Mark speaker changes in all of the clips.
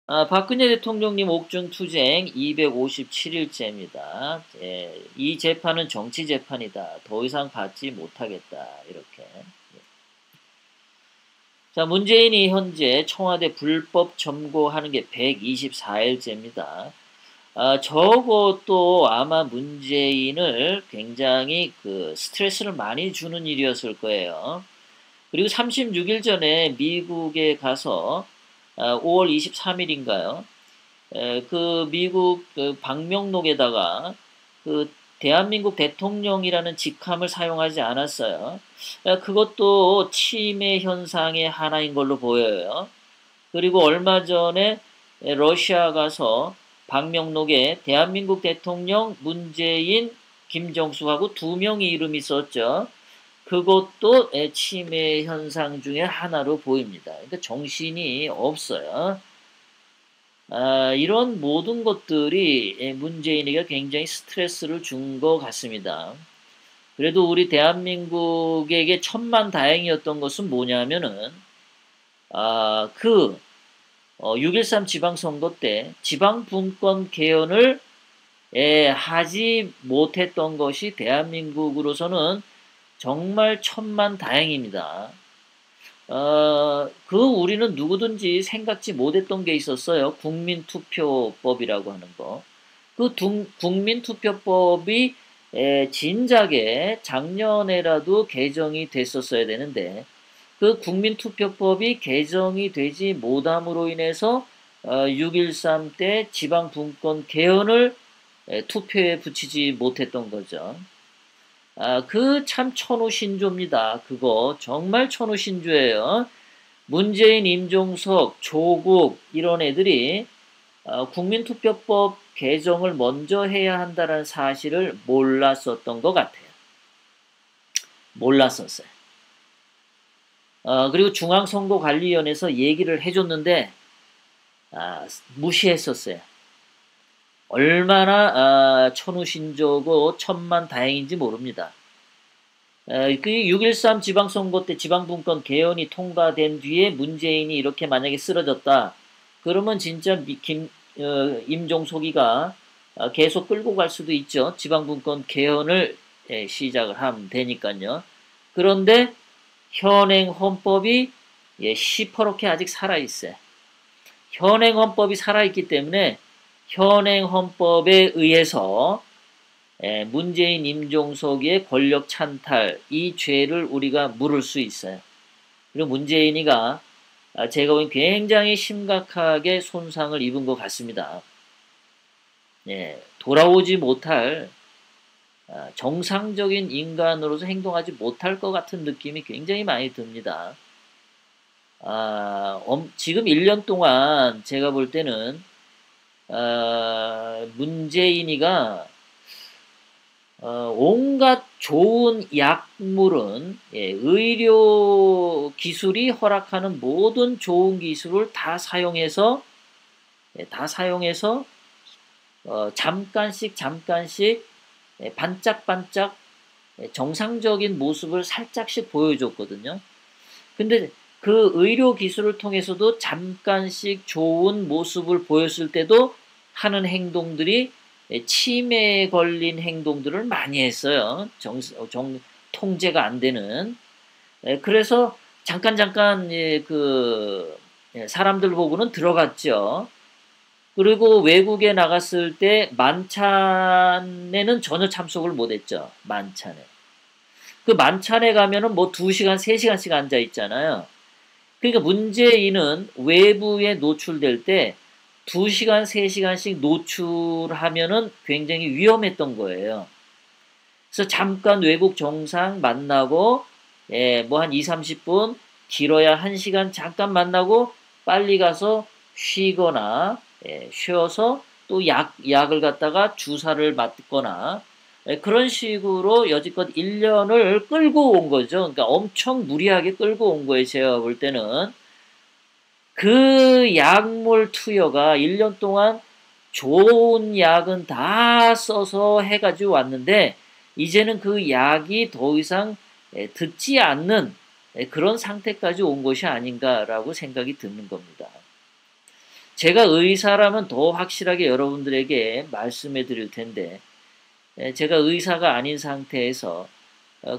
Speaker 1: 박근혜 대통령님 옥중 투쟁 257일째입니다. 이 재판은 정치 재판이다. 더 이상 받지 못하겠다. 이렇게. 자, 문재인이 현재 청와대 불법 점거하는 게 124일째입니다. 저것도 아마 문재인을 굉장히 스트레스를 많이 주는 일이었을 거예요. 그리고 36일 전에 미국에 가서 5월 23일인가요? 미국 방명록에다가 대한민국 대통령이라는 직함을 사용하지 않았어요. 그것도 침해 현상의 하나인 걸로 보여요. 그리고 얼마 전에 러시아 가서 방명록에 대한민국 대통령 문재인, 김정숙하고 두 명의 이름이 있었죠. 그것도 치매 현상 중에 하나로 보입니다. 그러니까 정신이 없어요. 이런 모든 것들이 문재인에게 굉장히 스트레스를 준 것 같습니다. 그래도 우리 대한민국에게 천만다행이었던 것은 뭐냐면은 6.13 지방선거 때 지방분권 개헌을 하지 못했던 것이 대한민국으로서는 정말 천만다행입니다. 우리는 누구든지 생각지 못했던 게 있었어요. 국민투표법이라고 하는 거. 국민투표법이 진작에 작년에라도 개정이 됐었어야 되는데, 그 국민투표법이 개정이 되지 못함으로 인해서 6.13 때 지방분권 개헌을 투표에 붙이지 못했던 거죠. 참 천우신조입니다. 그거 정말 천우신조예요. 문재인, 임종석, 조국 이런 애들이 국민투표법 개정을 먼저 해야 한다는 사실을 몰랐었던 것 같아요. 몰랐었어요. 그리고 중앙선거관리위원회에서 얘기를 해줬는데 무시했었어요. 얼마나 천우신조고 천만다행인지 모릅니다. 6.13 지방선거 때 지방분권 개헌이 통과된 뒤에 문재인이 이렇게 만약에 쓰러졌다. 그러면 진짜 임종석이가 계속 끌고 갈 수도 있죠. 지방분권 개헌을 시작을 하면 되니까요. 그런데 현행 헌법이 시퍼렇게 아직 살아있어요. 현행 헌법이 살아있기 때문에 현행 헌법에 의해서 문재인, 임종석의 권력 찬탈 이 죄를 우리가 물을 수 있어요. 그리고 문재인이가 제가 보기엔 굉장히 심각하게 손상을 입은 것 같습니다. 돌아오지 못할 정상적인 인간으로서 행동하지 못할 것 같은 느낌이 굉장히 많이 듭니다. 지금 1년 동안 제가 볼 때는 문재인이가 온갖 좋은 약물은 의료 기술이 허락하는 모든 좋은 기술을 다 사용해서 잠깐씩 반짝반짝 정상적인 모습을 살짝씩 보여줬거든요. 근데 그 의료 기술을 통해서도 잠깐씩 좋은 모습을 보였을 때도 하는 행동들이 치매에 걸린 행동들을 많이 했어요. 통제가 안 되는. 그래서 잠깐 사람들 보고는 들어갔죠. 그리고 외국에 나갔을 때 만찬에는 전혀 참석을 못했죠. 만찬에. 그 만찬에 가면은 뭐 2시간, 3시간씩 앉아 있잖아요. 그러니까 문재인은 외부에 노출될 때 2시간, 3시간씩 노출하면은 굉장히 위험했던 거예요. 그래서 잠깐 외국 정상 만나고, 뭐 한 2, 30분, 길어야 1시간 잠깐 만나고 빨리 가서 쉬거나, 쉬어서 또 약을 갖다가 주사를 맞거나, 그런 식으로 여지껏 1년을 끌고 온 거죠. 그러니까 엄청 무리하게 끌고 온 거예요. 제가 볼 때는. 그 약물 투여가 1년 동안 좋은 약은 다 써서 해가지고 왔는데 이제는 그 약이 더 이상 듣지 않는 그런 상태까지 온 것이 아닌가라고 생각이 드는 겁니다. 제가 의사라면 더 확실하게 여러분들에게 말씀해 드릴 텐데 제가 의사가 아닌 상태에서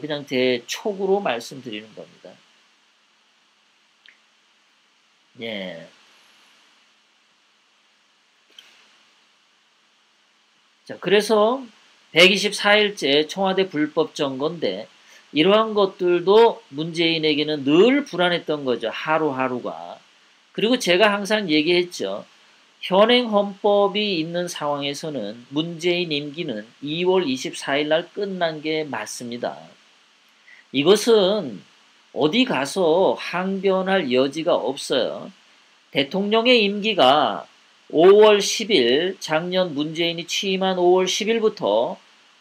Speaker 1: 그냥 제 촉으로 말씀드리는 겁니다. 예. 자, 그래서 124일째 청와대 불법 점거인데 이러한 것들도 문재인에게는 늘 불안했던 거죠. 하루하루가. 그리고 제가 항상 얘기했죠. 현행 헌법이 있는 상황에서는 문재인 임기는 2월 24일 날 끝난 게 맞습니다. 이것은 어디 가서 항변할 여지가 없어요. 대통령의 임기가 5월 10일, 작년 문재인이 취임한 5월 10일부터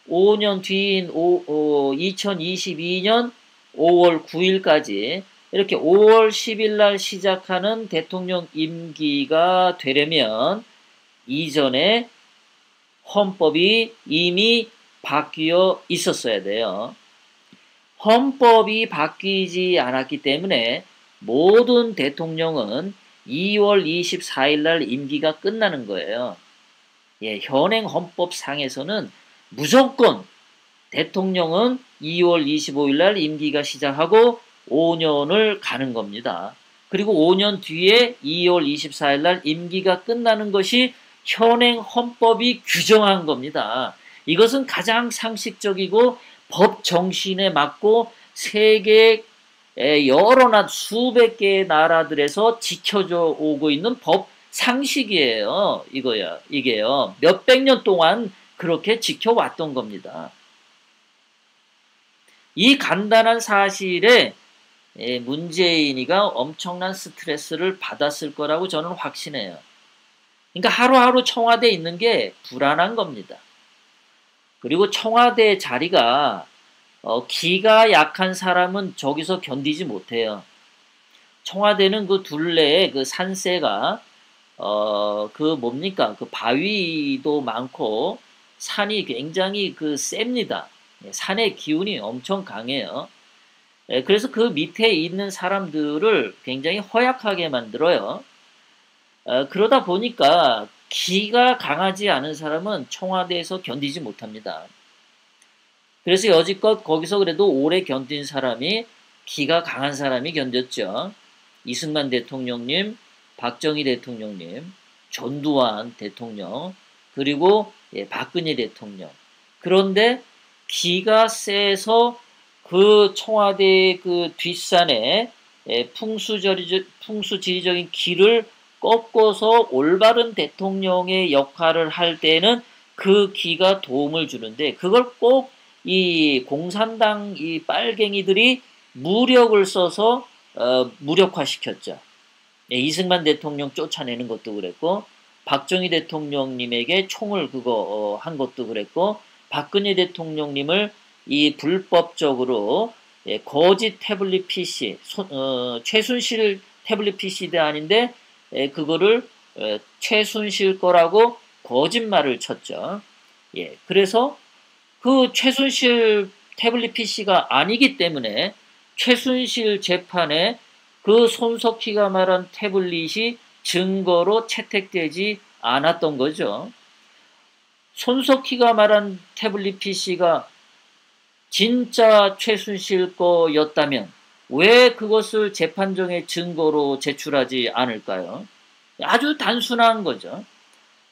Speaker 1: 5년 뒤인 2022년 5월 9일까지 이렇게 5월 10일 날 시작하는 대통령 임기가 되려면 이전에 헌법이 이미 바뀌어 있었어야 돼요. 헌법이 바뀌지 않았기 때문에 모든 대통령은 2월 24일 날 임기가 끝나는 거예요. 예, 현행 헌법상에서는 무조건 대통령은 2월 25일 날 임기가 시작하고 5년을 가는 겁니다. 그리고 5년 뒤에 2월 24일 날 임기가 끝나는 것이 현행 헌법이 규정한 겁니다. 이것은 가장 상식적이고 법 정신에 맞고 세계 여러 수백 개의 나라들에서 지켜져 오고 있는 법 상식이에요. 이게요. 몇백 년 동안 그렇게 지켜왔던 겁니다. 이 간단한 사실에 문재인이가 엄청난 스트레스를 받았을 거라고 저는 확신해요. 그러니까 하루하루 청와대에 있는 게 불안한 겁니다. 그리고 청와대 자리가 기가 약한 사람은 저기서 견디지 못해요. 청와대는 그 둘레에 그 산세가 그 바위도 많고 산이 굉장히 셉니다. 산의 기운이 엄청 강해요. 그래서 그 밑에 있는 사람들을 굉장히 허약하게 만들어요. 그러다 보니까 기가 강하지 않은 사람은 청와대에서 견디지 못합니다. 그래서 여지껏 거기서 그래도 오래 견딘 사람이 기가 강한 사람이 견뎠죠. 이승만 대통령님, 박정희 대통령님, 전두환 대통령, 그리고 박근혜 대통령. 그런데 기가 세서 그 청와대 그 뒷산에 풍수지리적인 길을 꺾어서 올바른 대통령의 역할을 할 때는 그 기가 도움을 주는데 그걸 꼭 이 공산당 이 빨갱이들이 무력을 써서 무력화시켰죠. 이승만 대통령 쫓아내는 것도 그랬고 박정희 대통령님에게 총을 한 것도 그랬고 박근혜 대통령님을 이 불법적으로 거짓 태블릿 PC 최순실 태블릿 PC도 아닌데 그거를 최순실 거라고 거짓말을 쳤죠. 예, 그래서 그 최순실 태블릿 PC가 아니기 때문에 최순실 재판에 그 손석희가 말한 태블릿이 증거로 채택되지 않았던 거죠. 손석희가 말한 태블릿 PC가 진짜 최순실 거였다면 왜 그것을 재판정의 증거로 제출하지 않을까요? 아주 단순한 거죠.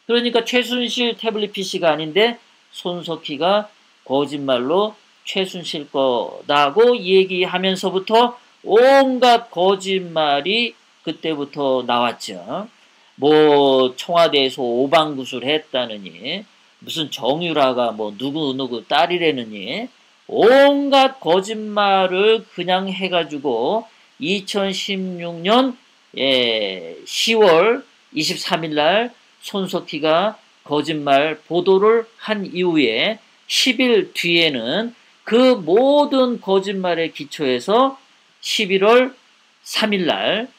Speaker 1: 그러니까 최순실 태블릿 PC가 아닌데 손석희가 거짓말로 최순실 거다고 얘기하면서부터 온갖 거짓말이 그때부터 나왔죠. 뭐 청와대에서 오방구슬 했다느니 무슨 정유라가 뭐 누구 딸이라느니 온갖 거짓말을 그냥 해가지고 2016년 10월 23일 날 손석희가 거짓말 보도를 한 이후에 10일 뒤에는 그 모든 거짓말에 기초해서 11월 3일 날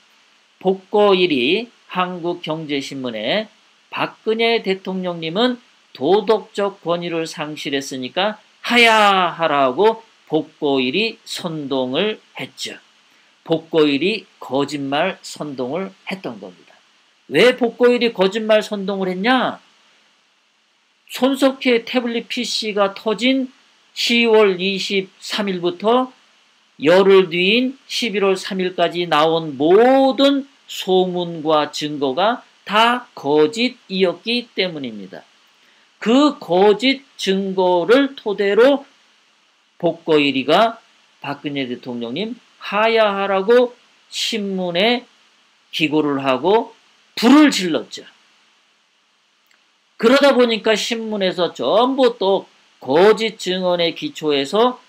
Speaker 1: 복거1위 한국경제신문에 박근혜 대통령님은 도덕적 권위를 상실했으니까 하야하라고 복거1위 선동을 했죠. 복거1위 거짓말 선동을 했던 겁니다. 왜 복고일이 거짓말 선동을 했냐? 손석희의 태블릿 PC가 터진 10월 23일부터 열흘 뒤인 11월 3일까지 나온 모든 소문과 증거가 다 거짓이었기 때문입니다. 그 거짓 증거를 토대로 복거일이가 박근혜 대통령님 하야하라고 신문에 기고를 하고 불을 질렀죠. 그러다 보니까 신문에서 전부 또 거짓 증언에 기초해서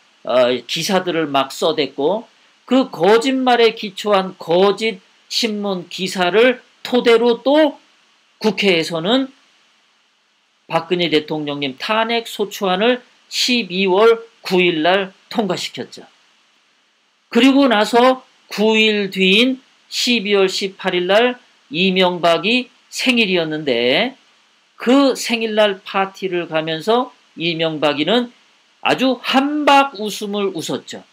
Speaker 1: 기사들을 막 써댔고, 그 거짓말에 기초한 거짓 신문 기사를 토대로 또 국회에서는 박근혜 대통령님 탄핵 소추안을 12월 9일 날 통과시켰죠. 그리고 나서 9일 뒤인 12월 18일 날 이명박이 생일이었는데, 그 생일날 파티를 가면서 이명박이는 아주 한박 웃음을 웃었죠.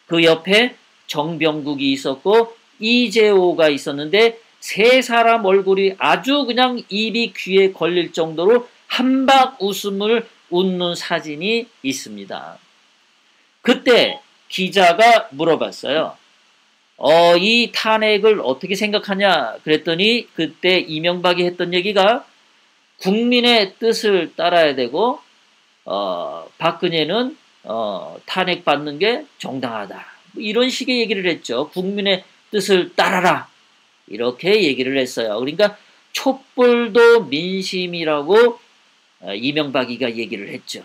Speaker 1: 그 옆에 정병국이 있었고 이재호가 있었는데, 세 사람 얼굴이 아주 그냥 입이 귀에 걸릴 정도로 한박 웃음을 웃는 사진이 있습니다. 그때 기자가 물어봤어요. 이 탄핵을 어떻게 생각하냐 그랬더니, 그때 이명박이 했던 얘기가 국민의 뜻을 따라야 되고 박근혜는 탄핵받는 게 정당하다, 이런 식의 얘기를 했죠. 국민의 뜻을 따라라, 이렇게 얘기를 했어요. 그러니까 촛불도 민심이라고 이명박이가 얘기를 했죠.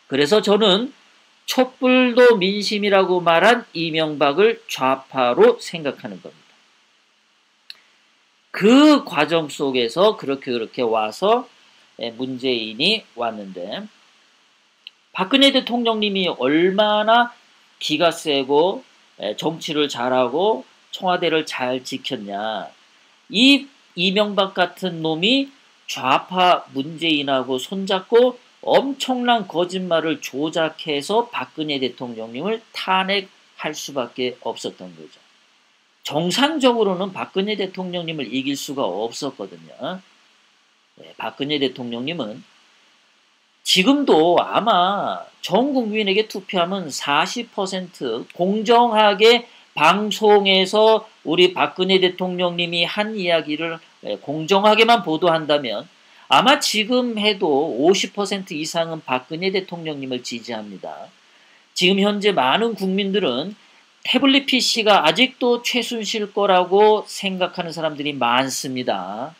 Speaker 1: 그래서 저는 촛불도 민심이라고 말한 이명박을 좌파로 생각하는 겁니다. 그 과정 속에서 그렇게 와서 문재인이 왔는데, 박근혜 대통령님이 얼마나 기가 세고 정치를 잘하고 청와대를 잘 지켰냐. 이 이명박 같은 놈이 좌파 문재인하고 손잡고 엄청난 거짓말을 조작해서 박근혜 대통령님을 탄핵할 수밖에 없었던 거죠. 정상적으로는 박근혜 대통령님을 이길 수가 없었거든요. 박근혜 대통령님은 지금도 아마 전 국민에게 투표하면 40% 공정하게 방송에서 우리 박근혜 대통령님이 한 이야기를 공정하게만 보도한다면 아마 지금 해도 50% 이상은 박근혜 대통령님을 지지합니다. 지금 현재 많은 국민들은 태블릿 PC가 아직도 최순실 거라고 생각하는 사람들이 많습니다.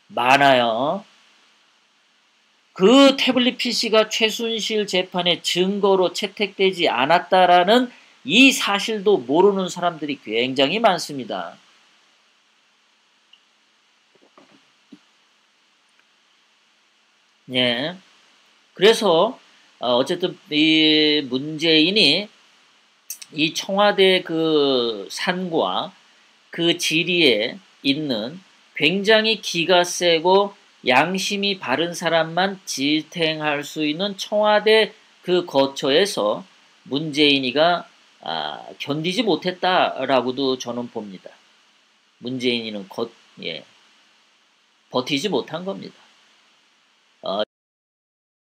Speaker 1: 많아요. 그 태블릿 PC가 최순실 재판의 증거로 채택되지 않았다라는 이 사실도 모르는 사람들이 굉장히 많습니다. 예. 그래서 어쨌든 이 문재인이 이 청와대 그 산과 그 지리에 있는 굉장히 기가 세고 양심이 바른 사람만 지탱할 수 있는 청와대 그 거처에서 문재인이가 견디지 못했다라고도 저는 봅니다. 문재인이는 버티지 못한 겁니다.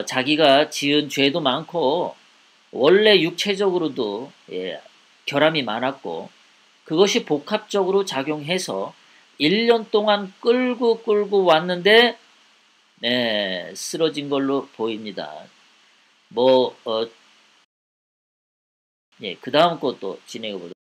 Speaker 1: 자기가 지은 죄도 많고 원래 육체적으로도 결함이 많았고, 그것이 복합적으로 작용해서 1년 동안 끌고 왔는데 쓰러진 걸로 보입니다. 그 다음 것도 진행해 보도록